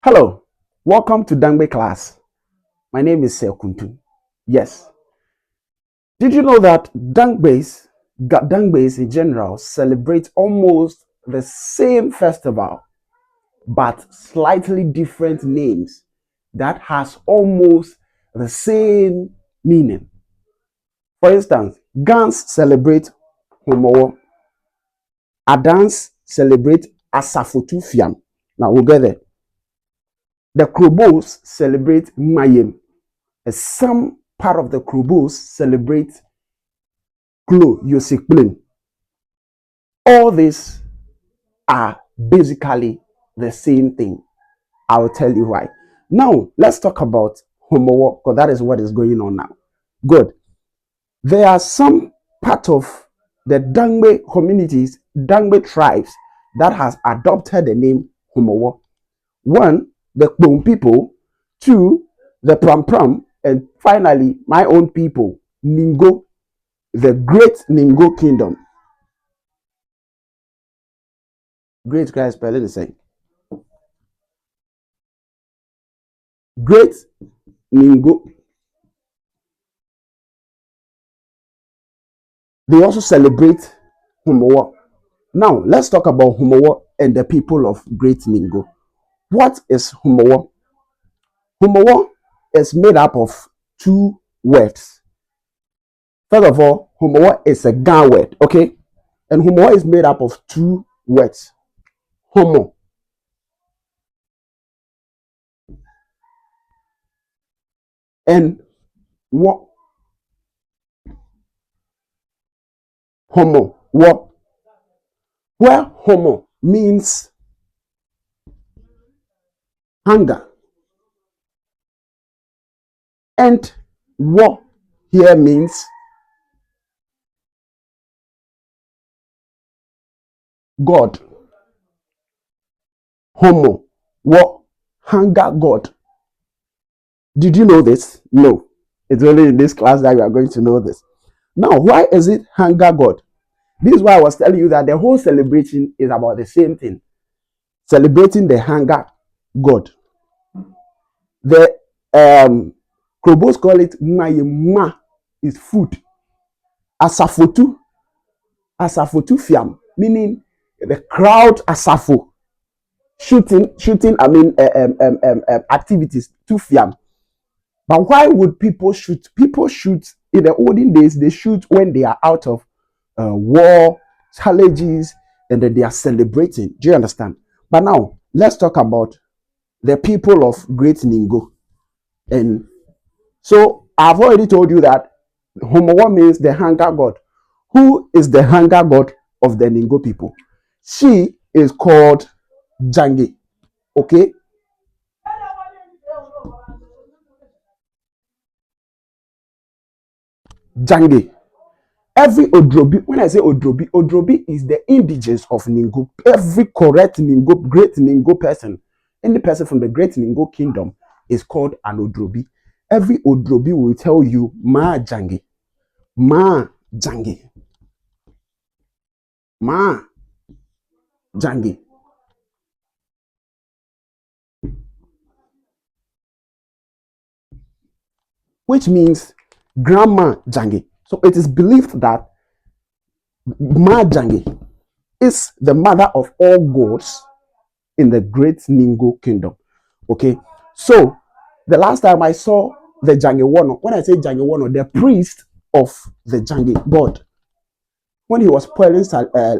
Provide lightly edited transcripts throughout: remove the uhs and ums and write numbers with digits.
Hello, welcome to Dangme Class. My name is Kuntu. Yes, did you know that Dangbes in general celebrate almost the same festival but slightly different names that has almost the same meaning? For instance, Gans celebrate Homowo, Adans celebrate Asafotu Fiam. Now we'll get there. The Krobos celebrate Mayem. Some part of the Krobos celebrate Klo Yosekplin. All these are basically the same thing. I'll tell you why. Now, let's talk about Homowo, because that is what is going on now. Good. There are some part of the Dangme communities, Dangme tribes, that has adopted the name Homowo. One, the Kpong people. Two, the Pram Pram. And finally, my own people, Ningo, the Great Ningo Kingdom. Great guys spelling the same. Great Ningo. They also celebrate Homowo. Now, let's talk about Homowo and the people of Great Ningo. What is Homowo? Homowo is made up of two words. First of all, Homowo is a Ga word, okay? And Homowo is made up of two words. Homo and what? Homo. What? Where homo means hunger. And what here means God. Homo. What? Hunger God. Did you know this? No. It's only in this class that you are going to know this. Now, why is it hunger God? This is why I was telling you that the whole celebration is about the same thing. Celebrating the hunger God. The Krobos call it Mayema is food. Asafotu fiam, meaning the crowd asafo shooting activities to fiam. But why would people shoot? People shoot in the olden days. They shoot when they are out of war challenges and then they are celebrating. Do you understand? But now let's talk about the people of Great Ningo. And so I've already told you that Homowo means the hunger god. Who is the hunger god of the Ningo people? She is called Jange. Okay? Jange. Every Odrobi, when I say Odrobi, Odrobi is the indigenous of Ningo. Every correct Ningo, great Ningo person, any person from the great Ningo kingdom is called an Odrobi. Every Odrobi will tell you Ma Jange. Ma Jange. Ma Jange. Which means Grandma Jange. So it is believed that Ma Jange is the mother of all gods in the great Ningo kingdom. Okay, so the last time I saw the Jange Wono, when I say Jange Wono, the priest of the Jange god, when he was pouring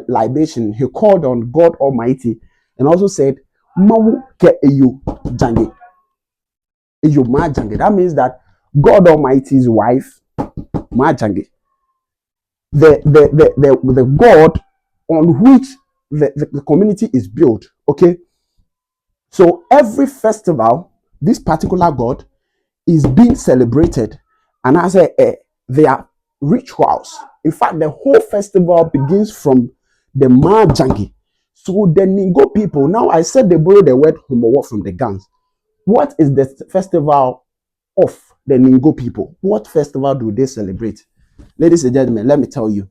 libation, he called on God Almighty and also said, Mawu ke eyu Jange. Eyu Ma Jange. That means that God Almighty's wife, Ma Jange, the God on which the community is built. Okay, so every festival, this particular God is being celebrated, and as there are rituals. In fact, the whole festival begins from the Majangi. So the Ningo people, now I said they borrow the word Homowo from the Gans. What is the festival of the Ningo people? What festival do they celebrate? Ladies and gentlemen, let me tell you.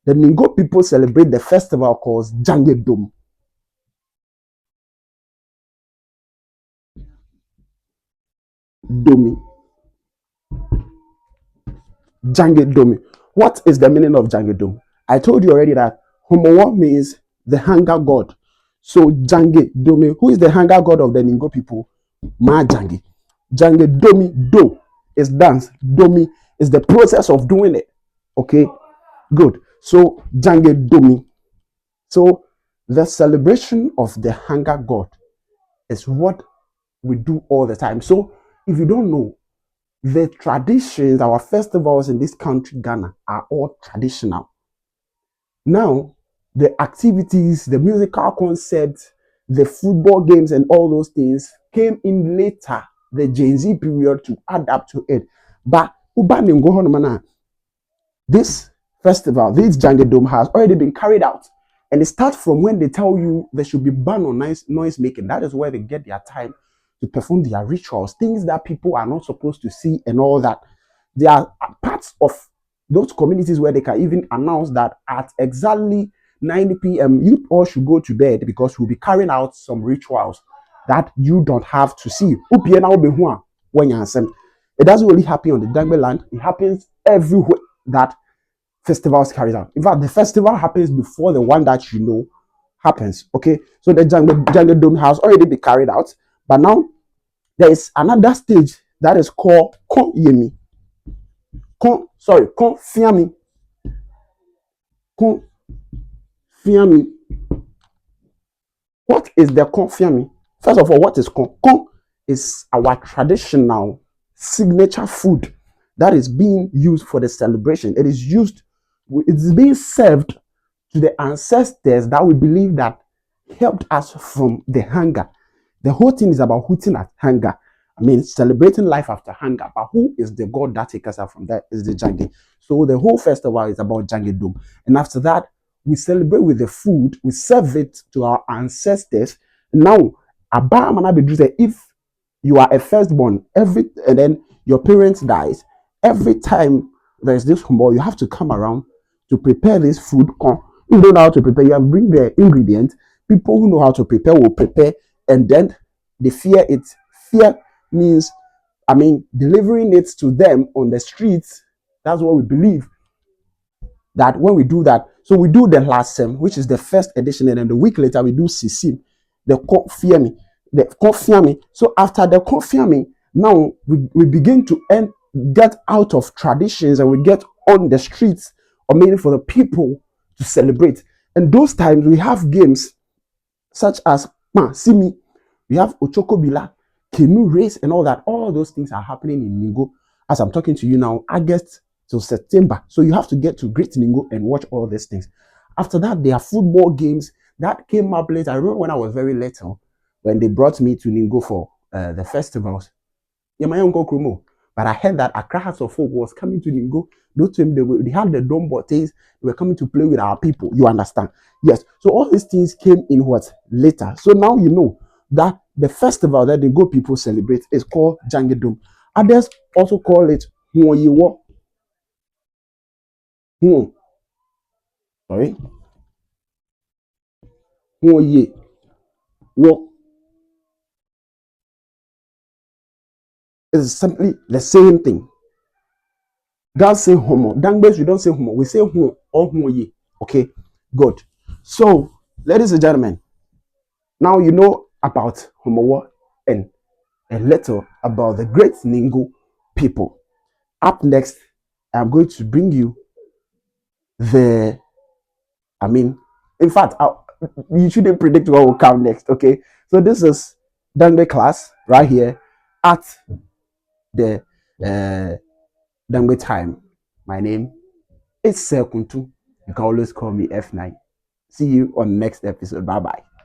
The Ningo people celebrate the festival called Jange Dom. Domi. Dangme Domi. What is the meaning of Dangme Domi? I told you already that Homowo means the hunger god. So Dangme Domi, who is the hunger god of the Ningo people? Ma Jange. Jange Domi Do is dance. Domi is the process of doing it. Okay, good. So Jange Domi. So the celebration of the hunger god is what we do all the time. So if you don't know, the traditions, our festivals in this country, Ghana, are all traditional. Now, the activities, the musical concepts, the football games, and all those things came in later, the Gen Z period, to adapt to it. But this festival, this Jange Dome, has already been carried out. And it starts from when they tell you there should be ban on noise making. That is where they get their time to perform their rituals, things that people are not supposed to see, and all that. There are parts of those communities where they can even announce that at exactly 9 p.m., you all should go to bed because we'll be carrying out some rituals that you don't have to see. It doesn't really happen on the Dangme land, it happens everywhere that festivals carried out. In fact, the festival happens before the one that you know happens. Okay, so the Dangme Dome has already been carried out, but now there is another stage that is called Kon Yemi. Kon Fiami. Kon Fiami. What is the Kon Fiami? First of all, what is Kon? Kon is our traditional signature food that is being used for the celebration. It is being served to the ancestors that we believe that helped us from the hunger. The whole thing is about hooting at hunger. I mean, celebrating life after hunger. But who is the God that takes us out from that? Is the Jange. So the whole festival is about Jange Dome. And after that, we celebrate with the food. We serve it to our ancestors. Now, if you are a firstborn, and then your parents dies, every time there's this humble, you have to come around to prepare this food. You don't know how to prepare, you have bring the ingredients. People who know how to prepare will prepare, and then they fear it. Fear means, I mean, delivering it to them on the streets. That's what we believe. That when we do that, so we do the last sem, which is the first edition, and then the week later we do Sisim, the Kofiami, the Kofiami. So after the Kofiami, now we begin to get out of traditions and we get on the streets, or meaning for the people to celebrate. And those times we have games such as Simi, we have Ochokobila, Canoe race, and all that. All those things are happening in Ningo as I'm talking to you now, August to September. So you have to get to Great Ningo and watch all these things. After that, there are football games that came up later. I remember when I was very little, when they brought me to Ningo for the festivals. Yeah, my uncle Krumo. But I heard that Accra Hearts of Folk was coming to Ningo. Those time they had the drum bottes. They were coming to play with our people. You understand? Yes. So all these things came in what? Later. So now you know that the festival that the Ningo people celebrate is called Jangedum. Others also call it Huoyiwo. Huo. Sorry. Huoye. Wo. It's simply the same thing. God say homo. Dangbes, we don't say homo. We say huo or huoye. Okay. Good. So, ladies and gentlemen, now you know about Homowo and a little about the great Ningo people. Up next, I'm going to bring you the, I mean, in fact, you shouldn't predict what will come next, okay? So this is Dangme Class right here at the Dangme time. My name is Sekuntu. You can always call me F9. See you on next episode. Bye-bye.